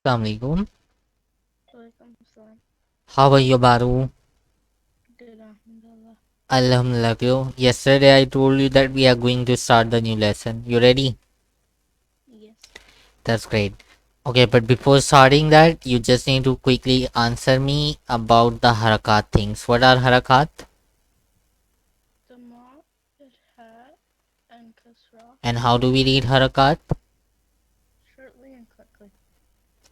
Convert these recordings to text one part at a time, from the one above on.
Assalamu alaikum. Welcome, Salam. How are you, Baru? Good Alhamdulillah. Alhamdulillah. Bro. Yesterday I told you that we are going to start the new lesson. You ready? Yes. That's great. Okay, but before starting that, you just need to quickly answer me about the harakat things. What are harakat? Dama, Fatha, and Kasra. And how do we read harakat? Shortly and quickly.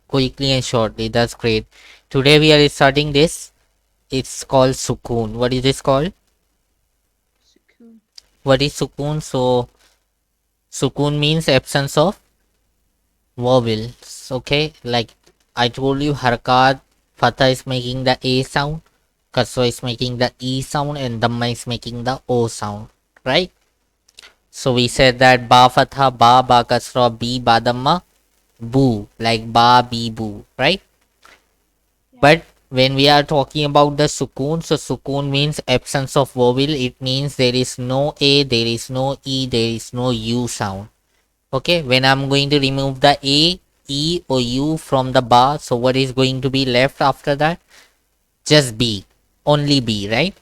Quickly and shortly. That's great. Today we are starting this. It's called Sukun. What is this called? Sukun. What is Sukun? So, Sukun means absence of vowels. Okay, like I told you, harakat, fatha is making the A sound, kasra is making the E sound, and dhamma is making the O sound, right? So we said that ba fatha, ba kasra, ba dhamma, boo, like ba, boo, right? Yeah. But when we are talking about the sukun, so sukun means absence of vowel. It means there is no A, there is no E, there is no U sound. Okay, when I'm going to remove the A, E or U from the bar, so what is going to be left after that? Just B, only B, right?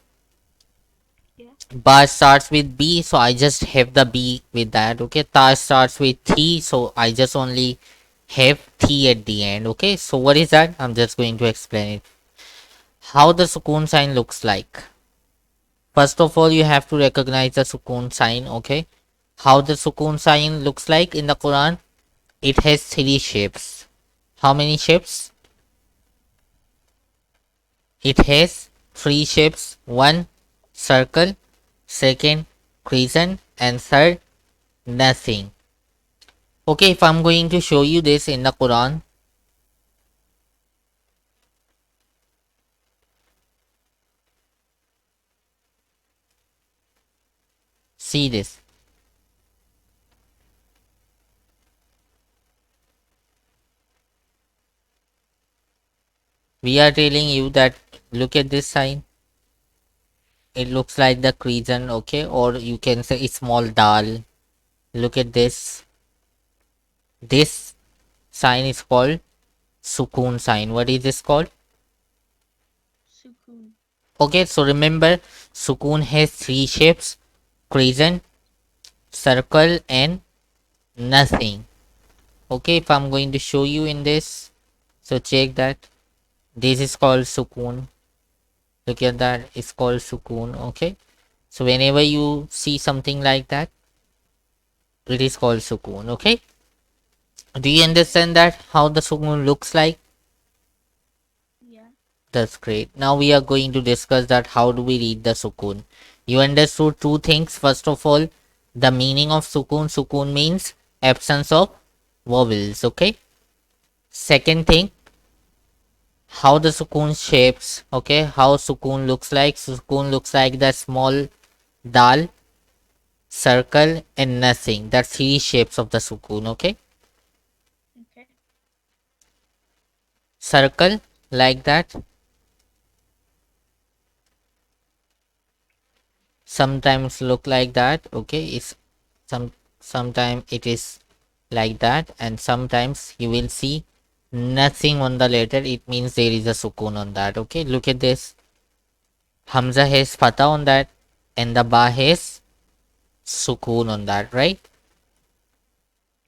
Yeah. Bar starts with B, so I just have the B with that. Okay, ta starts with T, so I just only have T at the end. Okay, so what is that? I'm just going to explain it. How the Sukun sign looks like. First of all, you have to recognize the Sukun sign. Okay, how the Sukun sign looks like in the Quran? It has three shapes. How many shapes? It has three shapes. One, circle. Second, crescent. And third, nothing. Okay, if I'm going to show you this in the Quran, see this. We are telling you that look at this sign. It looks like the crescent, okay, or you can say it's small dal. Look at this. This sign is called Sukun sign. What is this called? Sukun. Okay, so remember, Sukun has three shapes: crescent, circle, and nothing. Okay, if I'm going to show you in this, so check that. This is called Sukun. Look at that, it's called Sukun. Okay, so whenever you see something like that, it is called Sukun. Okay, do you understand that how the Sukun looks like? Yeah. That's great. Now we are going to discuss that how do we read the Sukun. You understood two things. First of all, the meaning of Sukun. Sukun means absence of vowels. Okay. Second thing, how the Sukun shapes. Okay, how Sukun looks like. Sukun looks like the small dal, circle, and nothing. That's three shapes of the Sukun. Okay, Okay. circle like that. Sometimes look like that. Okay, it's sometimes it is like that, and sometimes you will see nothing on the letter. It means there is a Sukun on that. Okay, look at this. Hamza has fatha on that, and the ba has Sukun on that, right?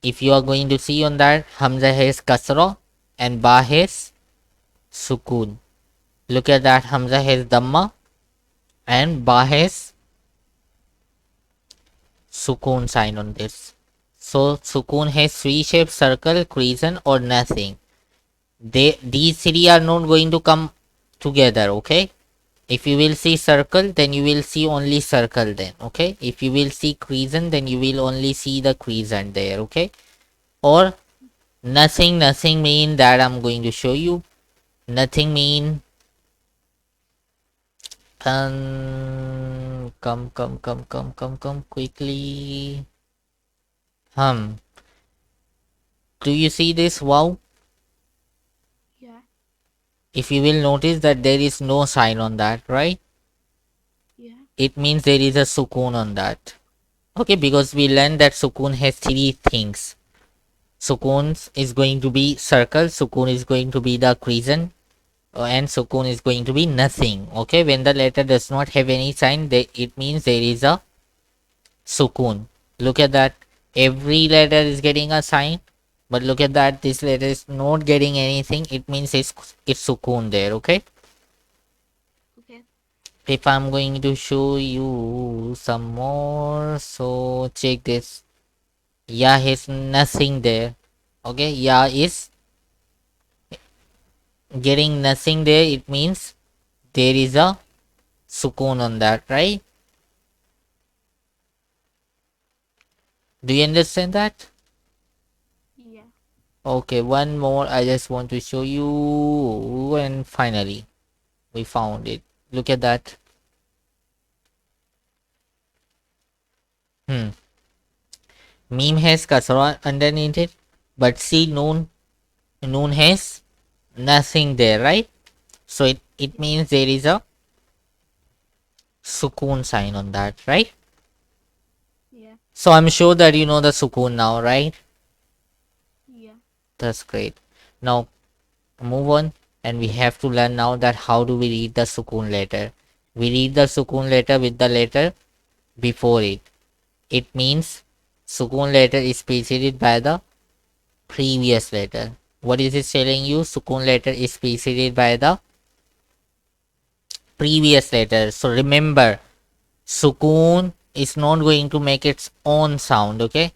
If you are going to see on that, Hamza has kasra and ba has Sukun. Look at that, Hamza has dhamma and ba has Sukun sign on this. So Sukun has three shapes: circle, crescent, or nothing. These three are not going to come together. Okay, if you will see circle, then you will see only circle then. Okay, if you will see crescent, then you will only see the crescent there. Okay, or nothing mean that I'm going to show you. Nothing mean come quickly. Do you see this? Wow. Yeah. If you will notice that there is no sign on that, right? Yeah. It means there is a Sukun on that. Okay, because we learned that Sukun has three things. Sukun is going to be circle, Sukun is going to be the crescent, and Sukun is going to be nothing. Okay, when the letter does not have any sign, it means there is a Sukun. Look at that. Every letter is getting a sign, but look at that. This letter is not getting anything. It means it's Sukun there. Okay. Okay. If I'm going to show you some more, so check this. Ya is nothing there. Okay, Ya is getting nothing there. It means there is a Sukun on that, right? Do you understand that? Yeah. Okay, one more. I just want to show you, and finally we found it. Look at that. Hmm. Meme has kasra underneath it, but see noon has nothing there, right? So it Yeah. means there is a Sukun sign on that, right? Yeah. So I'm sure that you know the Sukun now, right? Yeah. That's great. Now move on, and we have to learn now that how do we read the Sukun letter. We read the Sukun letter with the letter before it. It means Sukun letter is preceded by the previous letter. What is it telling you? Sukun letter is preceded by the previous letter. So remember, Sukun is not going to make its own sound, okay?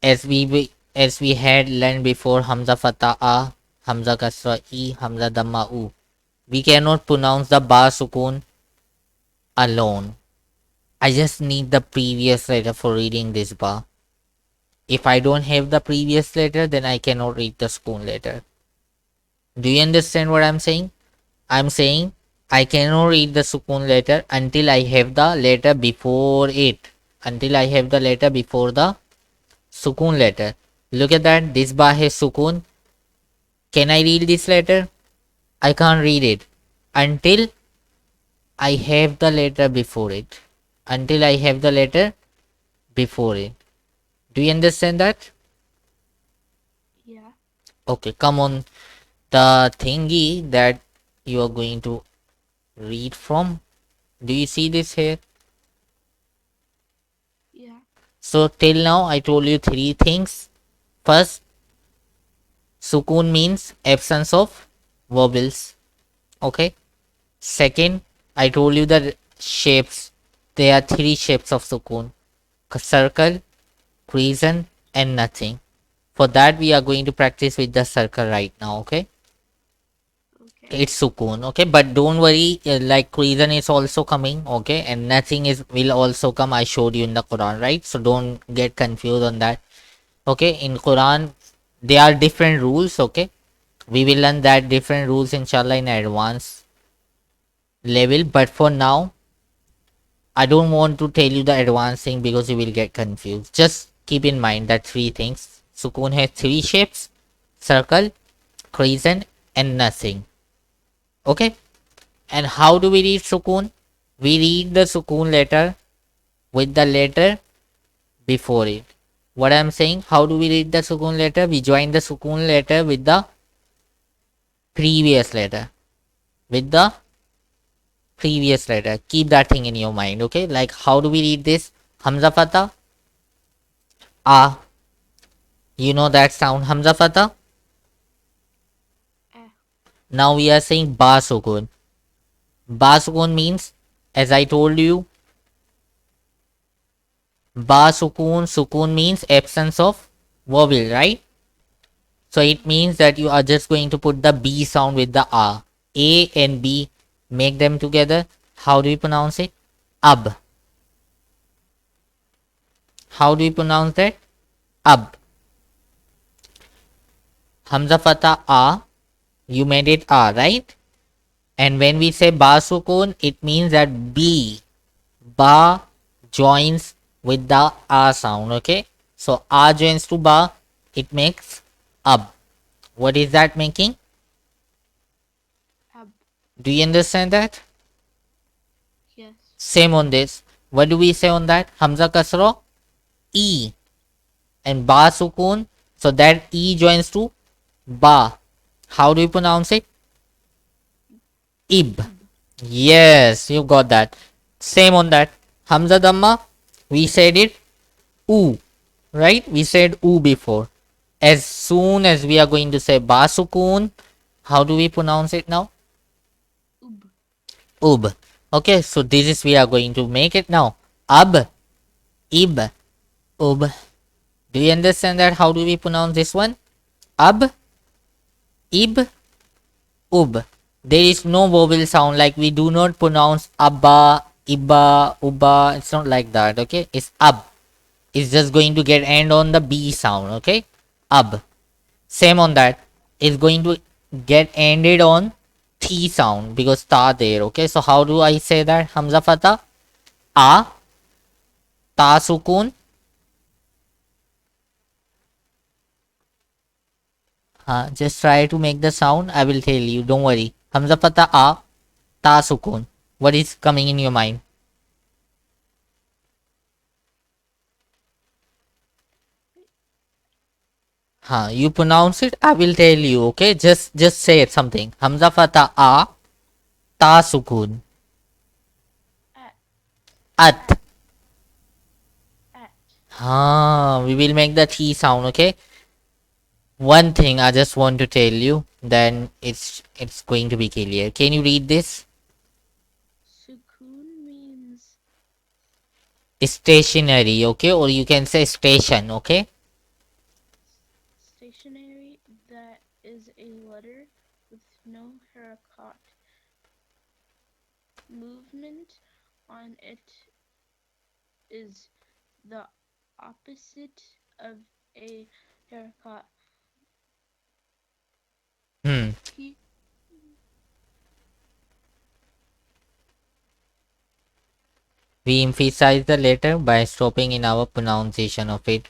As we had learned before, Hamza Fatah A, Hamza Kasra E, Hamza Dhamma U. We cannot pronounce the Ba Sukun alone. I just need the previous letter for reading this Ba. If I don't have the previous letter, then I cannot read the Sukun letter. Do you understand what I'm saying? I'm saying I cannot read the Sukun letter until I have the letter before it. Until I have the letter before the Sukun letter. Look at that. This Ba has Sukun. Can I read this letter? I can't read it until I have the letter before it. Until I have the letter before it. Do you understand that? Yeah. Okay, come on. The thingy that you are going to read from. Do you see this here? Yeah. So till now I told you three things. First, Sukun means absence of vowels. Okay. Second, I told you the shapes. There are three shapes of Sukun: circle, crescent, and nothing. For that, we are going to practice with the circle right now. Okay. Okay. It's Sukun. Okay. But don't worry, like crescent is also coming. Okay. And nothing is will also come. I showed you in the Quran, right? So don't get confused on that. Okay. In Quran, there are different rules. Okay. We will learn that different rules inshallah in advanced level. But for now, I don't want to tell you the advanced thing because you will get confused. Just keep in mind that three things. Sukun has three shapes: circle, crescent, and nothing. Okay. And how do we read Sukun? We read the Sukun letter with the letter before it. What I'm saying, how do we read the Sukun letter? We join the Sukun letter with the previous letter. With the previous letter. Keep that thing in your mind, okay? Like how do we read this? Hamza Fatah, A. You know that sound, Hamza Fatah? Eh. Now we are saying Ba Sukun. Ba Sukun means, as I told you, Ba Sukun, Sukun means absence of vowel, right? So it means that you are just going to put the B sound with the A. A and B, make them together. How do you pronounce it? Ab. How do you pronounce that? Ab. Hamza Fatah A. You made it A, right? And when we say Ba Sukun, it means that B, Ba joins with the A sound, okay? So A joins to Ba, it makes Ab. What is that making? Ab. Do you understand that? Yes. Same on this. What do we say on that? Hamza Kasra, E. And Ba Sukun, So that E joins to ba. How do you pronounce it? Ib. Ib. Yes, you got that. Same on that. Hamza Dhamma, we said it U, right? We said U before. As soon as we are going to say Ba Sukun, how do we pronounce it now? Ub. Ub. Okay, so this is we are going to make it now. Ab, Ib, Ub. Do you understand that? How do we pronounce this one? Ab, Ib, Ub. There is no vowel sound, like we do not pronounce Abba, Iba, Uba. It's not like that, okay? It's Ab. It's just going to get end on the B sound, okay? Ab. Same on that. It's going to get ended on T sound because ta there, okay? So how do I say that? Hamza Fatah. A, ta sukun. Just try to make the sound. I will tell you. Don't worry. Hamza Fatah A, ta sukun. What is coming in your mind? You pronounce it. I will tell you. Okay. Just say it something. Hamza Fatah A, ta sukun. At. At. At. At. We will make the T sound. Okay. One thing I just want to tell you. Then it's going to be clear. Can you read this? Sukun means Stationary. Okay. Or you can say station. Okay. stationary. That is a letter with no harakat. Movement on it is the opposite of a harakat. Hmm. He, We emphasize the letter by stopping in our pronunciation of it.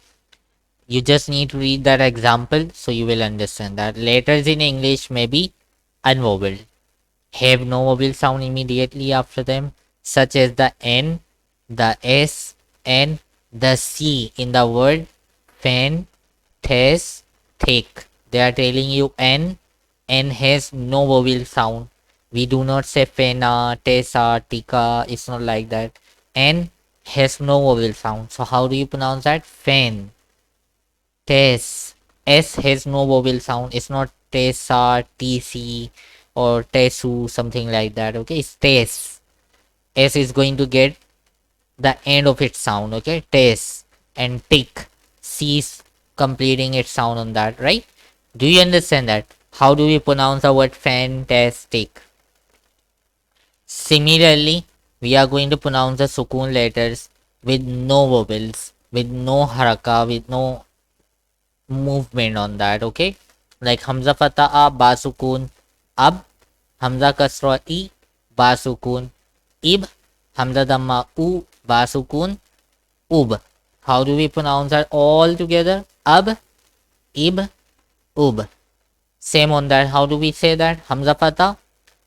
You just need to read that example so you will understand that letters in English may be unvoweled, have no vowel sound immediately after them, such as the N, the S, and the C in the word fan, test, thick. They are telling you N has no vowel sound. We do not say fena, tesa, tika. It's not like that. N has no vowel sound. So how do you pronounce that? Fan. Tess. S has no vowel sound. It's not tesa, tc, or tesu, something like that. Okay, it's tess. S is going to get the end of its sound. Okay, tess and tick. C is completing its sound on that, right? Do you understand that? How do we pronounce the word fantastic? Similarly, we are going to pronounce the Sukun letters with no vowels, with no haraka, with no movement on that, okay? Like Hamza Fata'a, Ba Sukun, Ab, Hamza Kasra I, Ba Sukun, Ib, Hamza Dhamma U, Ba Sukun, Ub. How do we pronounce that all together? Ab, Ib, Ub. Same on that. How do we say that? Hamza Fata,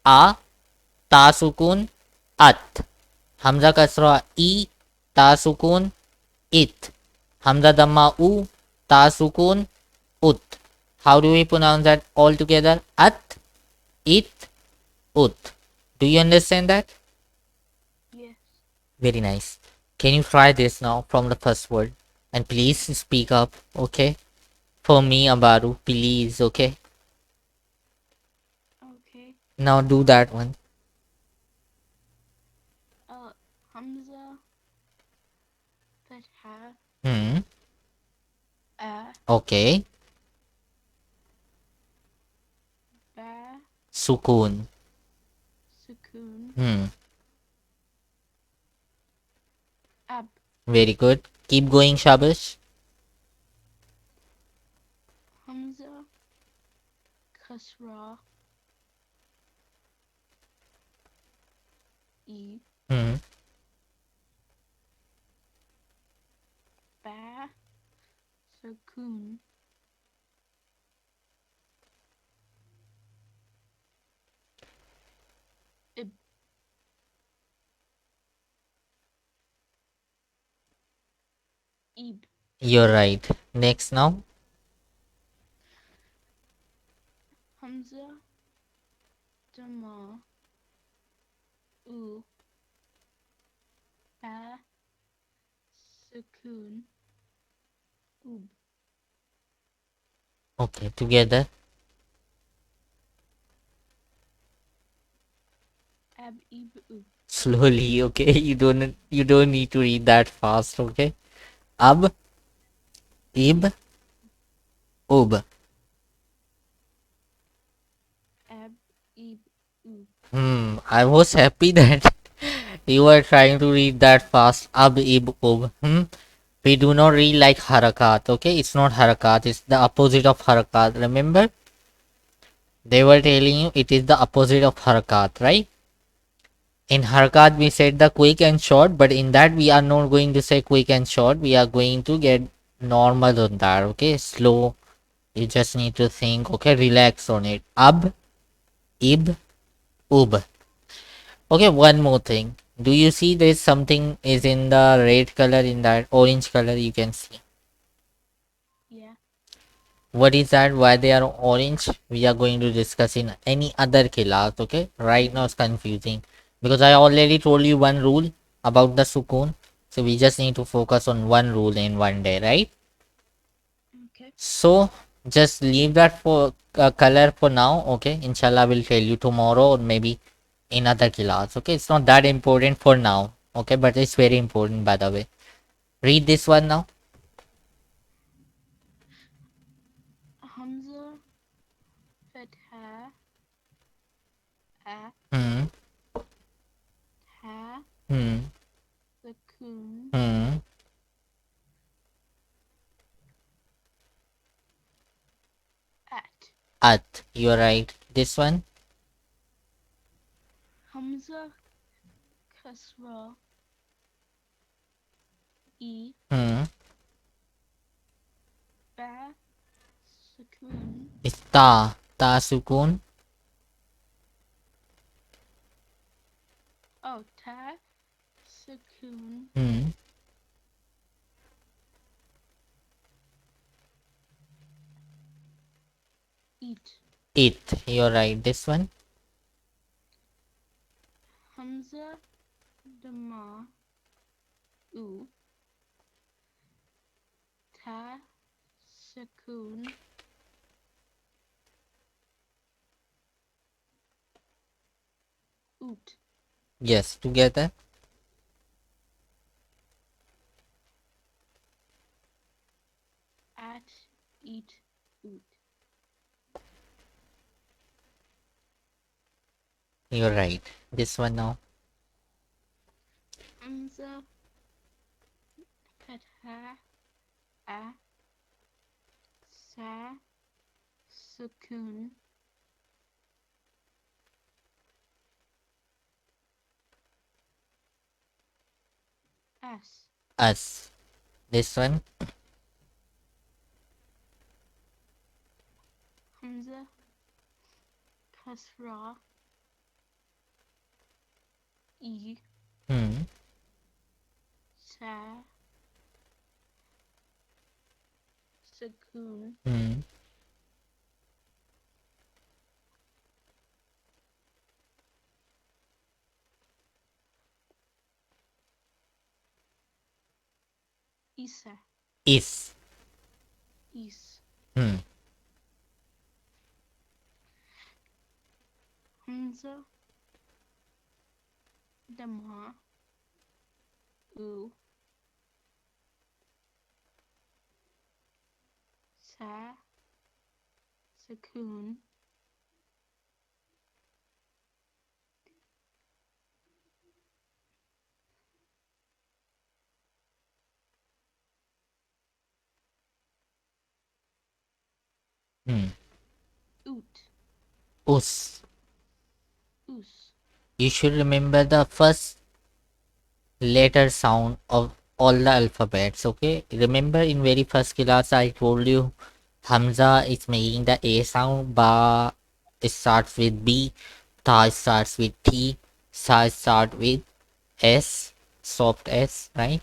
A, Ta Sukun, At. Hamza Kasra I, Ta Sukun, It. Hamza Dhamma U, Ta Sukun, Ut. How do we pronounce that all together? At, It, Ut. Do you understand that? yes. Very nice. Can you try this now from the first word? And please speak up, okay? For me, Abaaro, please, okay? Okay. Now do that one. Hamza, Fatha, Hmm. A, Okay. Ba, Sukun. Sukun, Hmm. Ab, Very good. Keep going, Shabash. Hamza, Kasra, E, Hmm. Ba, Sukun, Ib, Ib. You're right. Next now. Dama. U. Ba. Sukun. Ub. Okay, together. Ab. Ib. Ub. Slowly, okay? You don't need to read that fast, okay? Ab, ib, ub. Ab. Ib. Ub. I was happy that you were trying to read that fast. Ab, ib, ub. We do not read like harakat, okay? It's not harakat, it's the opposite of harakat. Remember? They were telling you it is the opposite of harakat, right? In harakat, we said the quick and short, but in that, we are not going to say quick and short. We are going to get normal on that, okay? Slow. You just need to think, okay? Relax on it. Ab, ib, ub. Okay, one more thing. Do you see there's something is in the red color, in that orange color you can see? Yeah. What is that? Why they are orange? We are going to discuss in any other class, okay? Right now it's confusing because I already told you one rule about the Sukun. So we just need to focus on one rule in one day, right? Okay. So just leave that for color for now, okay? Inshallah, we'll tell you tomorrow or maybe in other class, okay? It's not that important for now, okay? But it's very important, by the way. Read this one now. Hamza. Fatha. A. Hmm. Ta. Hmm. Sukun. Hmm. At. At. You're right. This one. Hamza. Kasra. E. Hmm. Ba. Sukun. It's ta. Ta sukun. Oh, ta. Sukun. Hmm. Eat. It. You're right. This one. Hamza. Dama. U. Ta. Sukun. Oot. Yes. Together. At. Eat. Oot. You're right. This one now. Hamza. Fatha. A. Sa. Sukun. As. Us. This one. Hamza. Kasra. E. Hmm. Sa. Sukun. Hmm. Isa. Is. Is. Hmm. Hamza. Dama. U. Sa. Sukun. Hmm. Oot. Us. Us. You should remember the first letter sound of all the alphabets, okay? Remember in very first class I told you Hamza is making the A sound, Ba it starts with B, Ta starts with T, Sa starts with S, soft S, right?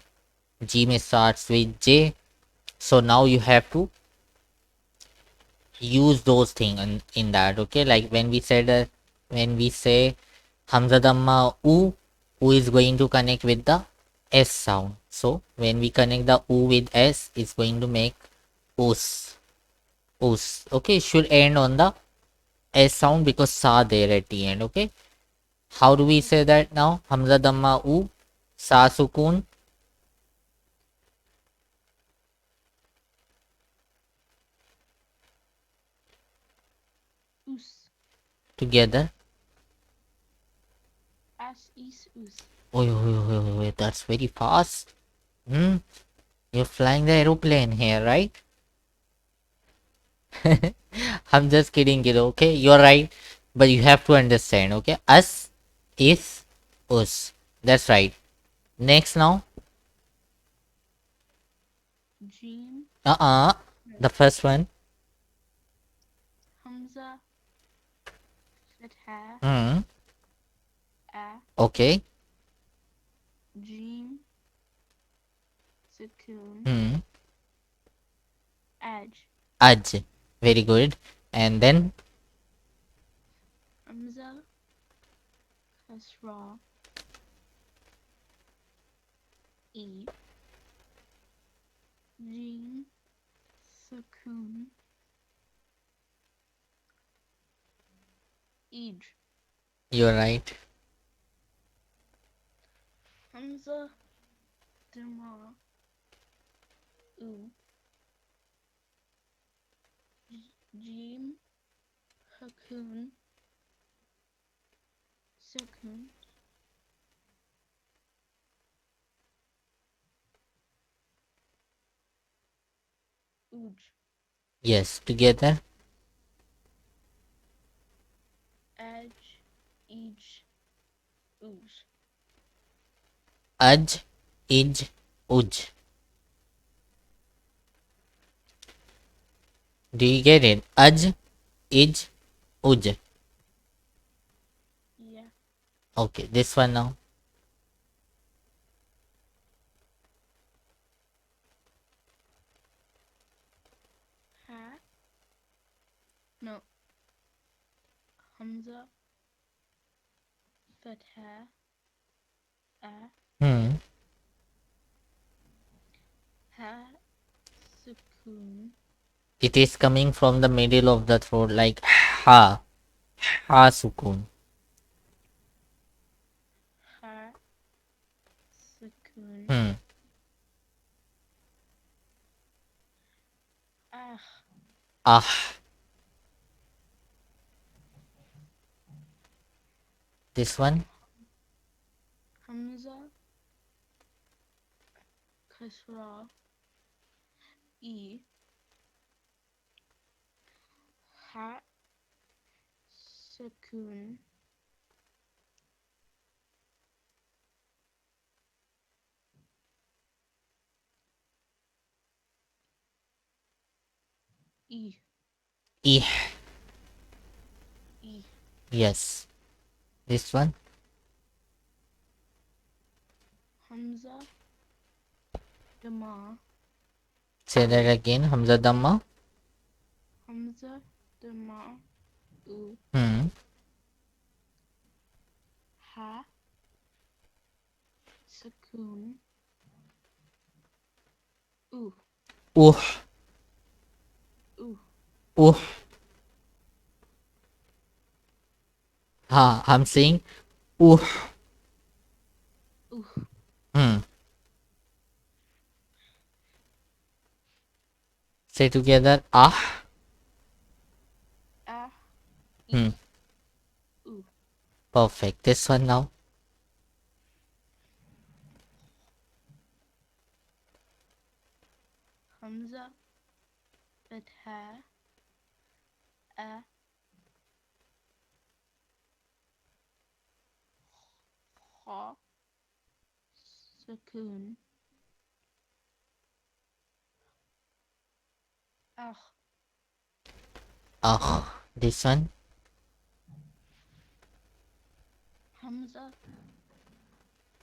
Jim starts with J. So now you have to use those things in that, okay? Like when we said When we say Hamza Damma U is going to connect with the S sound. So when we connect the U with S, it's going to make Us. Us. Okay, it should end on the S sound because Sa there at the end. Okay. How do we say that now? Hamza Damma U, Sa Sukun Us. together. As is us. Oh, that's very fast. Hmm. You're flying the aeroplane here, right? I'm just kidding, kiddo. Okay, you're right, but you have to understand. Okay, us is us. That's right. Next now. Jim. The first one. Hamza. Fatha. Hmm. A. Okay. Jim. Sukun. Hmm. Aj. Aj. Very good. And then Hamza. Kasra. E. Jim. Sukun. Ij. you're right. Hamza. Dama. U. Jim. Hakun. Sukun. Uj. Yes, together. Aj. Ij. Uj. Aj, ij, uj. Do you get it? Aj, ij, uj. Yeah. Okay, this one now. Ha. No. Hamza. Fatha. A. Hmm. Ha. Sukun. It is coming from the middle of the throat like ha, ha sukun. Ha. Sukun. Hmm. Ah. Ah. This one. Hamza. Kasra. E. Ha. Sukun. E. Eh. E. Yes. This one. Hamza. Dama. Say that U. again. Hamza Damma. Hamza. Dama. U. Hmm. Ha. Sukun. U. Uh. U. Uh. Ha. I'm saying uh. U. Hmm. Say together. Ah. A. Hmm. E. U. Perfect. This one now. Hamza. Fatha. A. Ha. Sukun. Ah. Ah. This one. Hamza.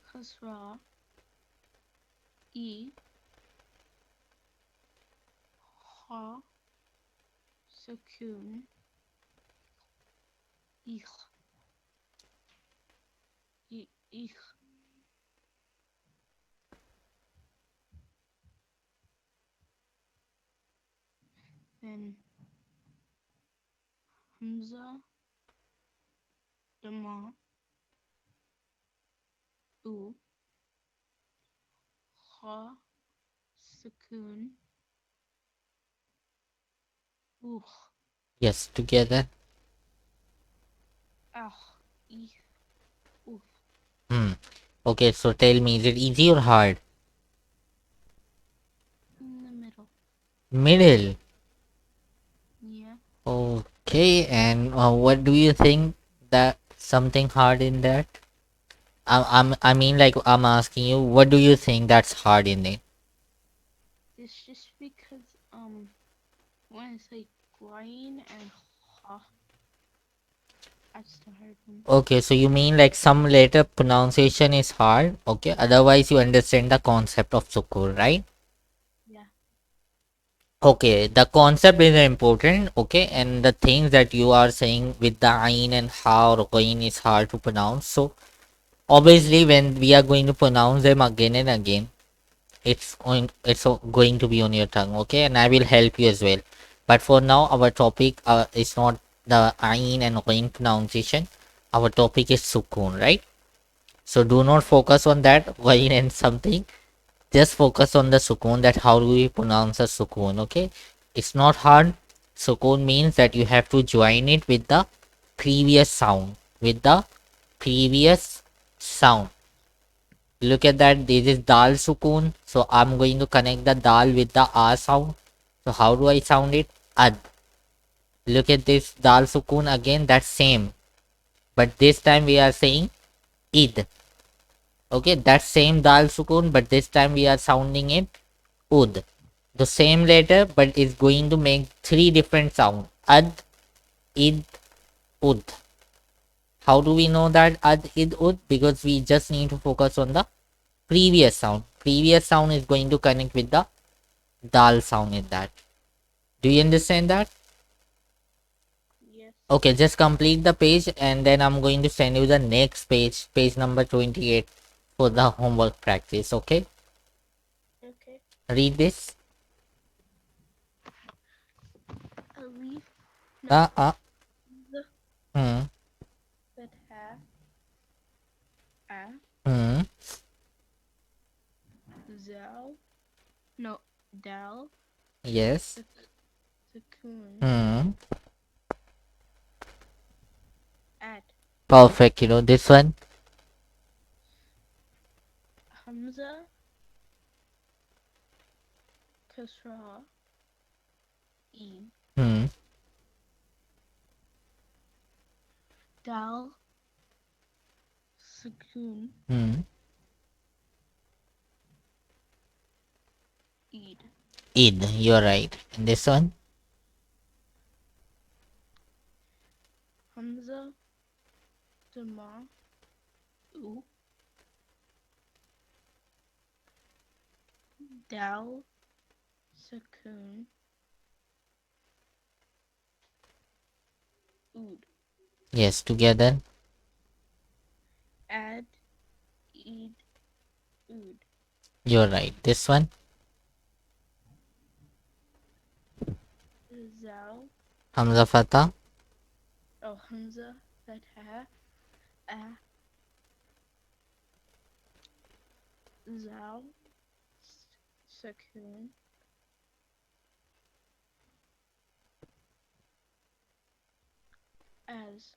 Kasra. E. Ha. Sukun. Ich. Ich. Then Hamza, Dama, U, Kha, Sukun, Ukh, Yes, together. Akh, Ich, Uf. Hmm. Okay, so tell me, is it easy or hard? In the middle. Middle. Yeah. Okay, and what do you think that something hard in that? I mean, like, I'm asking you, what do you think that's hard in it? It's just because when it's like Guayin and Ha, that's the hard one. Okay, so you mean like some letter pronunciation is hard, okay? Otherwise, you understand the concept of Sukun, right? Yeah. Okay, the concept is important, okay, and the things that you are saying with the Ain and how Rokain is hard to pronounce. So, obviously, when we are going to pronounce them again and again, it's going to be on your tongue, okay, and I will help you as well. But for now, our topic is not the Ain and Rokain pronunciation. Our topic is Sukun, right? So do not focus on that Ghain and something. Just focus on the Sukun, that how do we pronounce a Sukun, okay? It's not hard. Sukun means that you have to join it with the previous sound. With the previous sound. Look at that. This is Dal Sukun. So I'm going to connect the Dal with the A sound. So how do I sound it? Ad. Look at this Dal Sukun again. That's same. But this time we are saying Id. Okay, that same dal sukun, but this time we are sounding it ud. The same letter, but it's going to make three different sound. Ad, id, ud. How do we know that ad, id, ud? Because we just need to focus on the previous sound. Previous sound is going to connect with the dal sound in that. Do you understand that? Yes. Okay, just complete the page and then I'm going to send you the next page, page number 28 for the homework practice. Okay, Okay. read this. Alif. No. Uh, uh, The hmm, Fatha. A. hmm. Zal. No. Dal. Yes. Sukun. Hmm. Ad. Perfect. This one. Hamza. Kasra. E. Hmm. Dal. Sukun. Hmm. Eid. Id. You're right. And this one. Hamza. Dama. U. Dal. Sukun. Ood. Yes. Together. Ad. Eid. Ood. You're right. This one. Zal. Hamza Fatah. Oh, Hamza. Fatha. A. Zal. Sukun. As.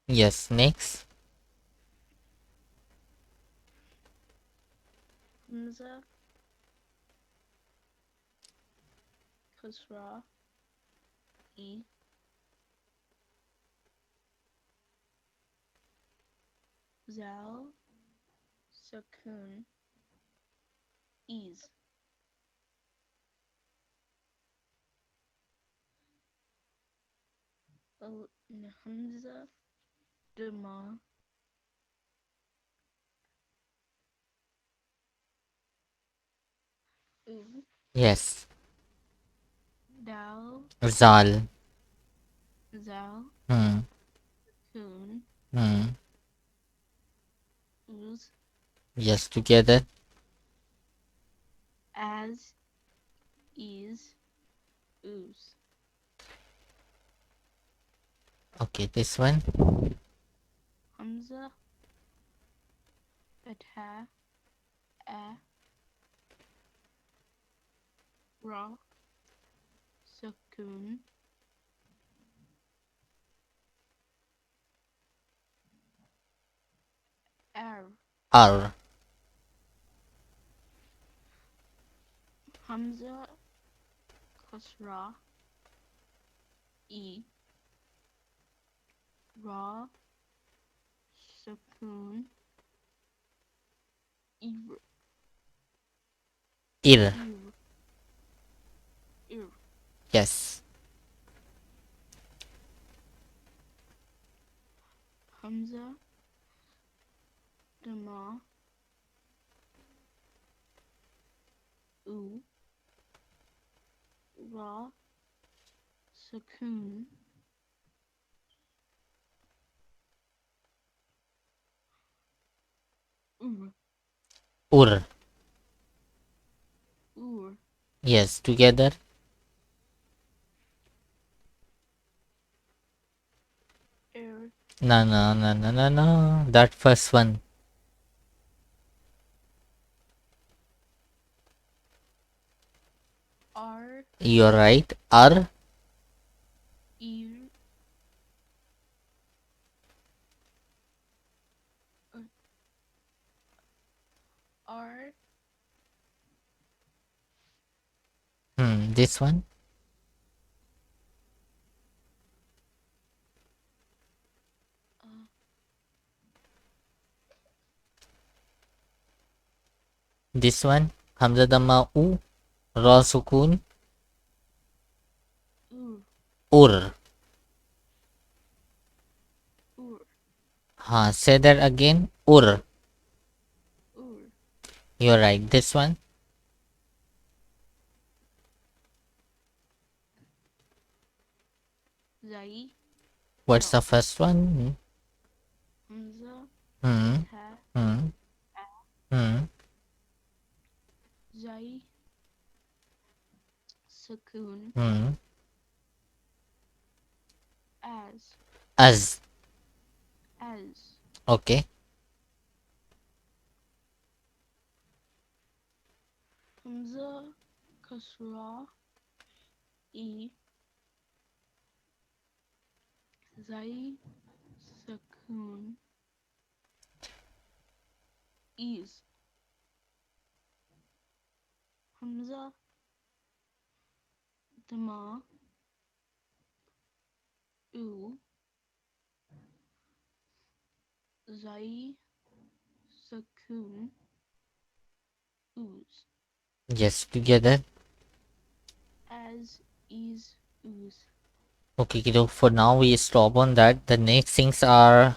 Yes. Next. Hamza. Kasra. E. Zal. Sukun. Ease. Hamza. Dama. U. Yes. Dal. Zal. Zal, Hmm. Kun, Hmm. Uz, Yes, together. As, Is, Ooze. Okay, this one. Hamza, Fatha, A, Ra, Sukun, Ar. R. Hamza, Kasra, E, Ra, Sukun, Ir, Ir. Ir, Ir. Yes. Hamza, Dama, U, Ra, Sukun, Ur, Ur. Ur, Yes, together. Er, No, no, no, no, no, no. That first one. Ar, You're right. R. Ir, Ar, Hmm. This one. uh, This one. Hamza Dhamma U. Ra Sukun. Ur, Ur. Ur, Ha. Say that again. Ur. Ur, You're right. This one. Zai, What's no, the first one? Hamza, Hmm. Fatha, Hmm. A, Hmm. Zai, Sukun, Hmm. As, Az. As, Okay. Hamza, Kasra, E, Zai, Sukun, Is, Hamza, Dama, U, Zai, Sukun, Ooze. Yes, together. As, Is, Ooze. Okay, kiddo. For now, we stop on that. The next things are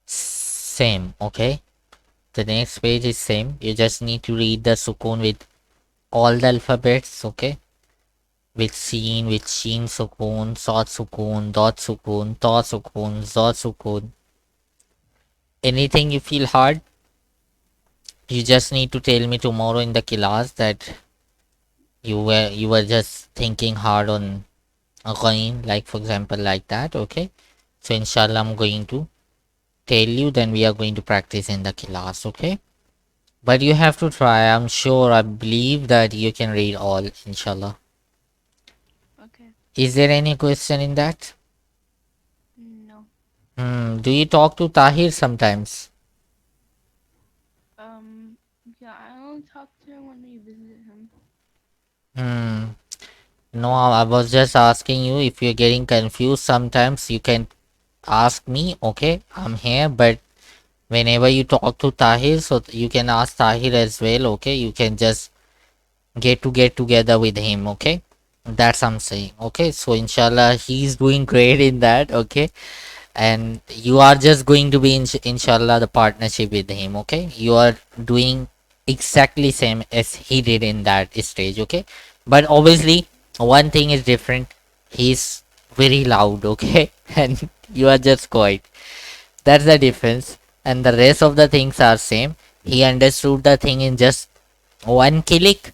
same. Okay. The next page is same. You just need to read the Sukun with all the alphabets. Okay. With Seen, with Sheen Sukun, Sod Sukun, Dot Sukun, Ta Sukun, Zod Sukun. Anything you feel hard, you just need to tell me tomorrow in the class that you were just thinking hard on a coin, like for example, like that. Okay. So inshallah, I'm going to tell you. Then we are going to practice in the class. Okay. But you have to try. I'm sure. I believe that you can read all. Inshallah. Okay. Is there any question in that? No. Hmm. Do you talk to Tahir sometimes? Yeah, I only talk to him when we visit him. Hmm. No, I was just asking you if you're getting confused. Sometimes you can ask me. Okay, I'm here. But whenever you talk to Tahir, so you can ask Tahir as well. Okay, you can just get together with him. Okay, that's I'm saying. Okay, so inshallah he's doing great in that. Okay, and you are just going to be inshallah the partnership with him. Okay, you are doing exactly same as he did in that stage. Okay, but obviously one thing is different. He's very loud, okay? And you are just quiet. That's the difference. And the rest of the things are same. He understood the thing in just one click.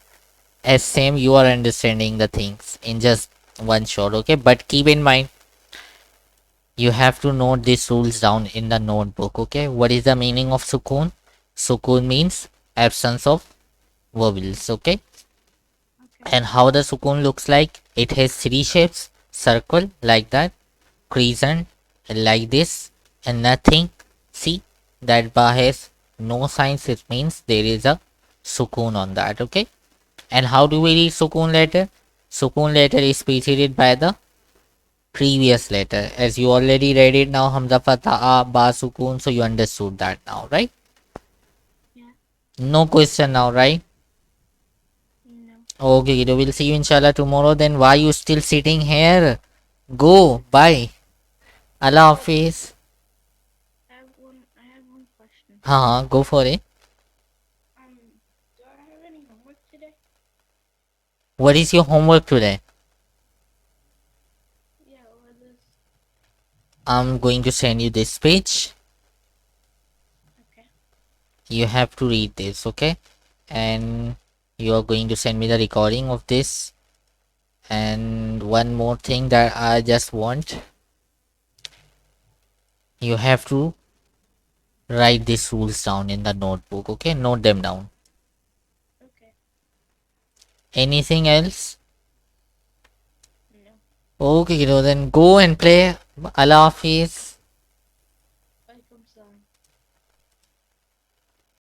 As same, you are understanding the things in just one shot, okay? But keep in mind, you have to note these rules down in the notebook, okay? What is the meaning of Sukun? Sukun means absence of vowels, okay? Okay. And how the Sukun looks like? It has three shapes: circle, like that, crescent, like this, and nothing. See, that bar has no signs, it means there is a Sukun on that, okay? And how do we read Sukun letter? Sukun letter is preceded by the previous letter. As you already read it now, Hamza Fatah Ba Sukun, so you understood that now, right? Yeah. No question now, right? No. Okay, kiddo, we'll see you inshallah tomorrow. Then why you still sitting here? Go, bye. Allah Hafiz. I have one question. Go for it. Do I have any homework today? What is your homework today? Yeah, or this. I'm going to send you this page. Okay. You have to read this, okay? And you are going to send me the recording of this. And one more thing that I just want, you have to write these rules down in the notebook, okay? Note them down. Okay. Anything else? No. Okay, kiddo, then go and play. Allah Hafiz. Welcome, son.